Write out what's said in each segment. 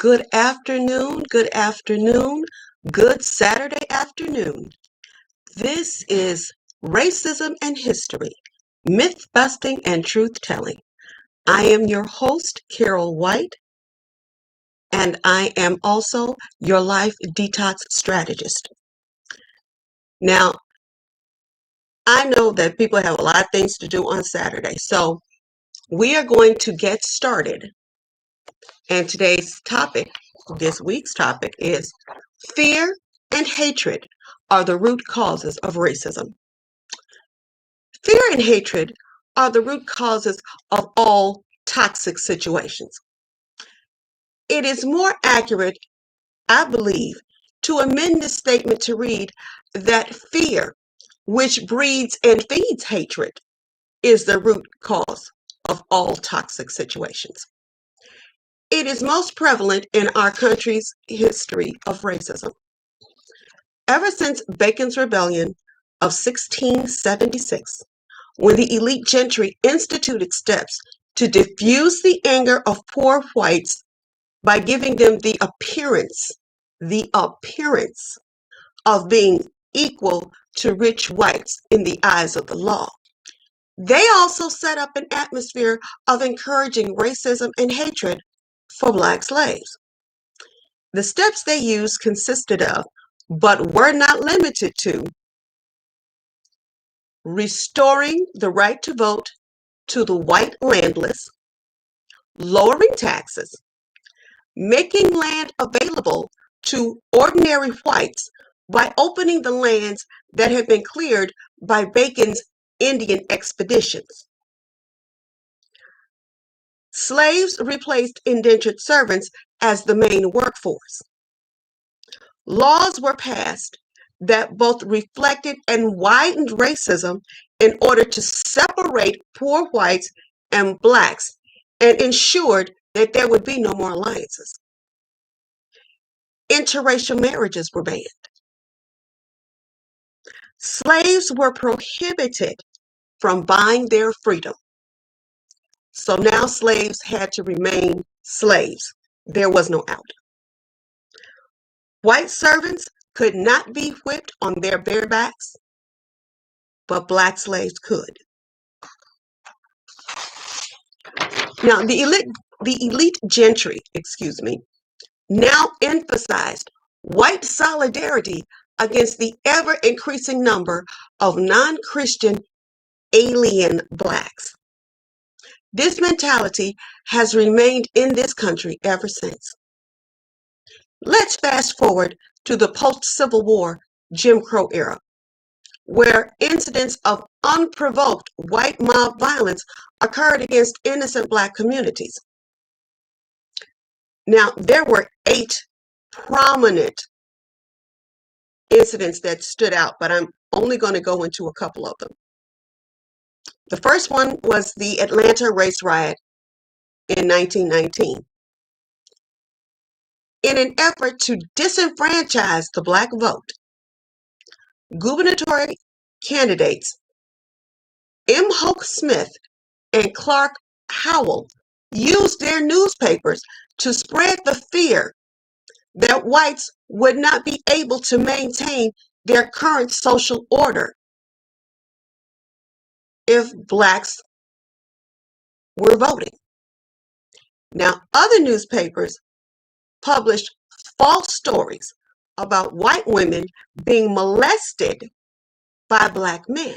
Good afternoon, good afternoon, good Saturday afternoon. This is Racism and History, Myth Busting and Truth Telling. I am your host, Carol White, and I am also your life detox strategist. Now, I know that people have a lot of things to do on Saturday, so we are going to get started. And this week's topic is fear and hatred are the root causes of racism. Fear and hatred are the root causes of all toxic situations. It is more accurate, I believe, to amend this statement to read that fear, which breeds and feeds hatred, is the root cause of all toxic situations. It is most prevalent in our country's history of racism. Ever since Bacon's Rebellion of 1676, when the elite gentry instituted steps to diffuse the anger of poor whites by giving them the appearance of being equal to rich whites in the eyes of the law. They also set up an atmosphere of encouraging racism and hatred for Black slaves. The steps they used consisted of, but were not limited to, restoring the right to vote to the white landless, lowering taxes, making land available to ordinary whites by opening the lands that had been cleared by Bacon's Indian expeditions. Slaves replaced indentured servants as the main workforce. Laws were passed that both reflected and widened racism in order to separate poor whites and Blacks and ensured that there would be no more alliances. Interracial marriages were banned. Slaves were prohibited from buying their freedom. So now slaves had to remain slaves. There was no out. White servants could not be whipped on their bare backs, but Black slaves could. Now, the elite gentry, now emphasized white solidarity against the ever-increasing number of non-Christian alien Blacks. This mentality has remained in this country ever since. Let's fast forward to the post-Civil War Jim Crow era, where incidents of unprovoked white mob violence occurred against innocent Black communities. Now, there were 8 prominent incidents that stood out, but I'm only going to go into a couple of them. The first one was the Atlanta race riot in 1919. In an effort to disenfranchise the Black vote, gubernatorial candidates M. Hoke Smith and Clark Howell used their newspapers to spread the fear that whites would not be able to maintain their current social order if Blacks were voting. Now, other newspapers published false stories about white women being molested by Black men.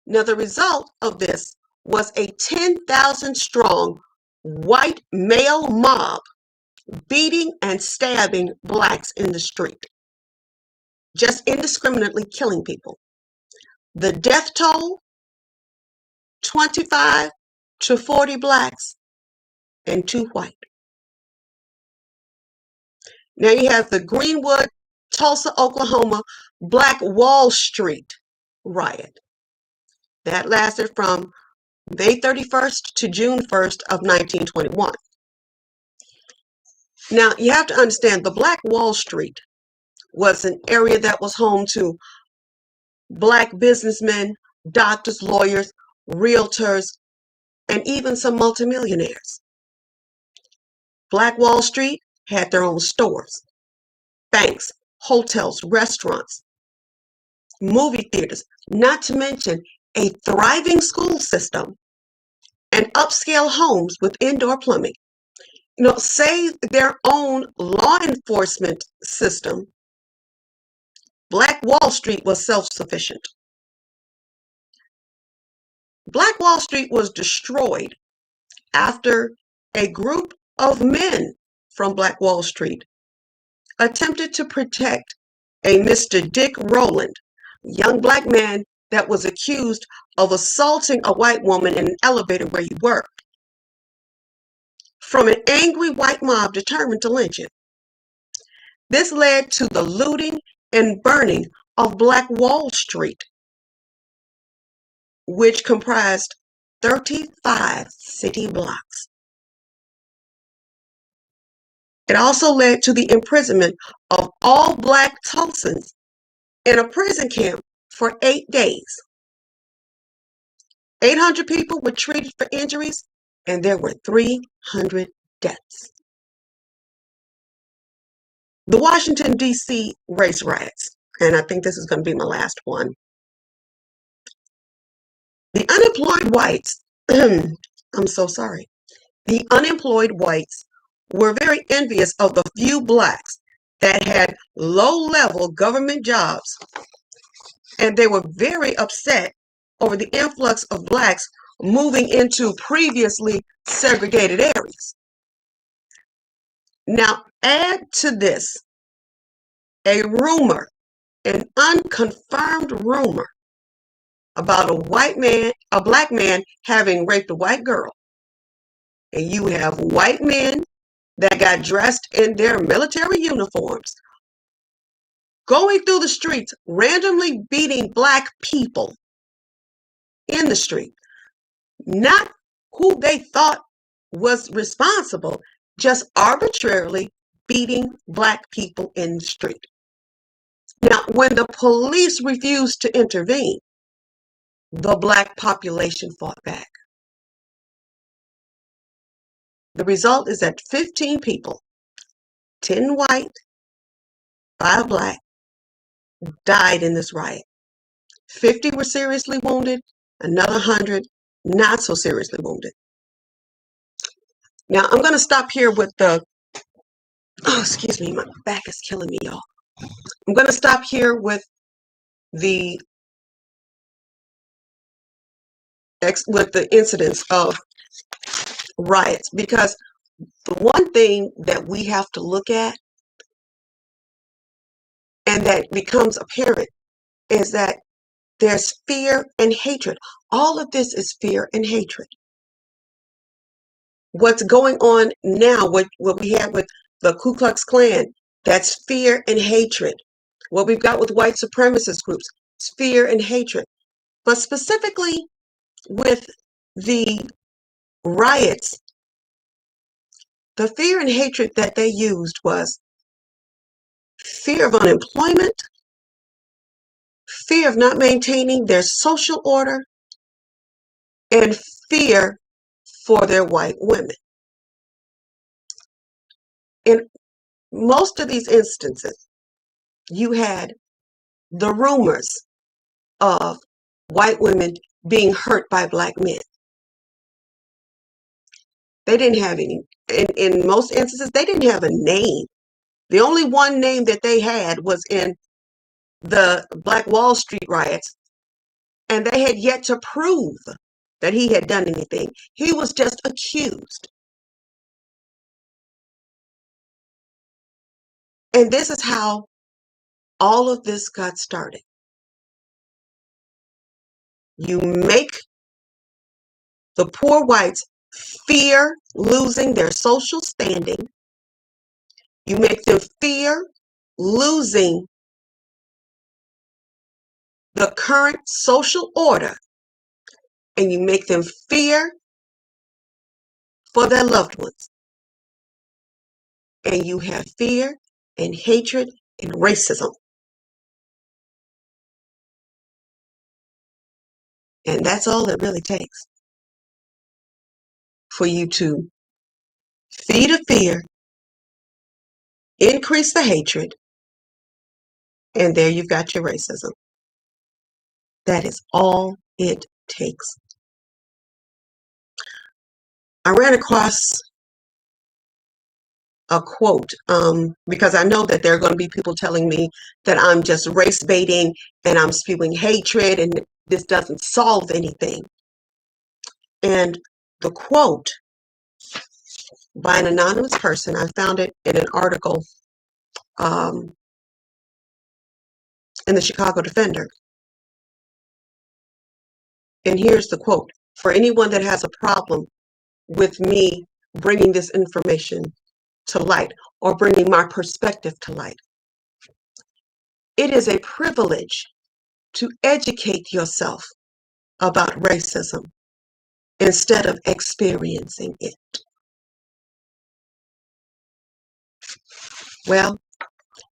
Now, the result of this was a 10,000 strong white male mob beating and stabbing Blacks in the street, just indiscriminately killing people. The death toll, 25 to 40 Blacks and 2 white. Now you have the Greenwood, Tulsa, Oklahoma Black Wall Street riot. That lasted from May 31st to June 1st of 1921. Now you have to understand the Black Wall Street was an area that was home to Black businessmen, doctors, lawyers, realtors, and even some multimillionaires. Black Wall Street had their own stores, banks, hotels, restaurants, movie theaters, not to mention a thriving school system and upscale homes with indoor plumbing. Say their own law enforcement system. Black Wall Street was self-sufficient. Black Wall Street was destroyed after a group of men from Black Wall Street attempted to protect a Mr. Dick Rowland, a young black man that was accused of assaulting a white woman in an elevator where he worked, from an angry white mob determined to lynch him. This led to the looting and burning of Black Wall Street, which comprised 35 city blocks. It also led to the imprisonment of all Black Tulsans in a prison camp for 8 days. 800 people were treated for injuries, and there were 300 deaths. The Washington, D.C. race riots, and I think this is going to be my last one. The unemployed whites, I'm so sorry. The unemployed whites were very envious of the few Blacks that had low-level government jobs, and they were very upset over the influx of Blacks moving into previously segregated areas. Now, add to this a rumor, an unconfirmed rumor about a Black man having raped a white girl. And you have white men that got dressed in their military uniforms going through the streets, randomly beating Black people in the street. Not who they thought was responsible, just arbitrarily beating Black people in the street. Now, when the police refused to intervene, the Black population fought back. The result is that 15 people, 10 white, 5 Black, died in this riot. 50 were seriously wounded, another 100 not so seriously wounded. Now, I'm going to stop here with excuse me, my back is killing me, y'all. I'm going to stop here with the incidents of riots, because the one thing that we have to look at and that becomes apparent is that there's fear and hatred. All of this is fear and hatred. What's going on now, what we have with the Ku Klux Klan, that's fear and hatred. What we've got with white supremacist groups, it's fear and hatred. But specifically with the riots, the fear and hatred that they used was fear of unemployment, fear of not maintaining their social order, and fear for their white women. In most of these instances, you had the rumors of white women being hurt by Black men. They didn't have any, in most instances, they didn't have a name. The only one name that they had was in the Black Wall Street riots, and they had yet to prove that he had done anything. He was just accused. And this is how all of this got started. You make the poor whites fear losing their social standing. You make them fear losing the current social order, and you make them fear for their loved ones. And you have fear and hatred and racism. And that's all it really takes for you to feed a fear, increase the hatred, and there you've got your racism. That is all it takes. I ran across a quote because I know that there are going to be people telling me that I'm just race baiting and I'm spewing hatred and this doesn't solve anything. And the quote by an anonymous person, I found it in an article in the Chicago Defender. And here's the quote: "For anyone that has a problem with me bringing this information to light or bringing my perspective to light, it is a privilege to educate yourself about racism instead of experiencing it." Well,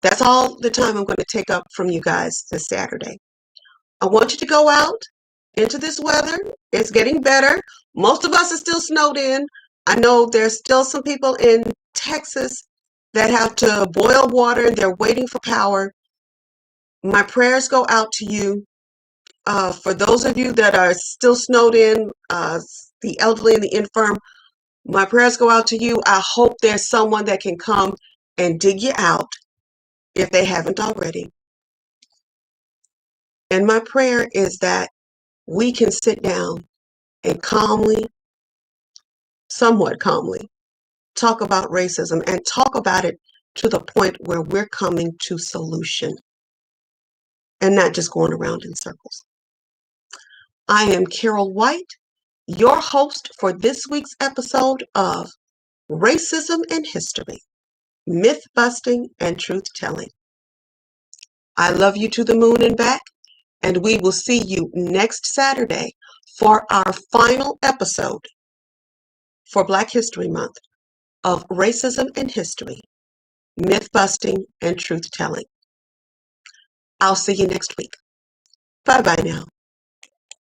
that's all the time I'm going to take up from you guys this Saturday. I want you to go out into this weather. It's getting better. Most of us are still snowed in. I know there's still some people in Texas that have to boil water and they're waiting for power. My prayers go out to you. For those of you that are still snowed in, the elderly and the infirm, my prayers go out to you. I hope there's someone that can come and dig you out if they haven't already. And my prayer is that we can sit down and calmly, somewhat calmly, talk about racism and talk about it to the point where we're coming to solution and not just going around in circles. I am Carol White, your host for this week's episode of Racism and History, Myth Busting and Truth Telling. I love you to the moon and back, and we will see you next Saturday for our final episode for Black History Month of Racism and History, Myth Busting and Truth Telling. I'll see you next week. Bye-bye now.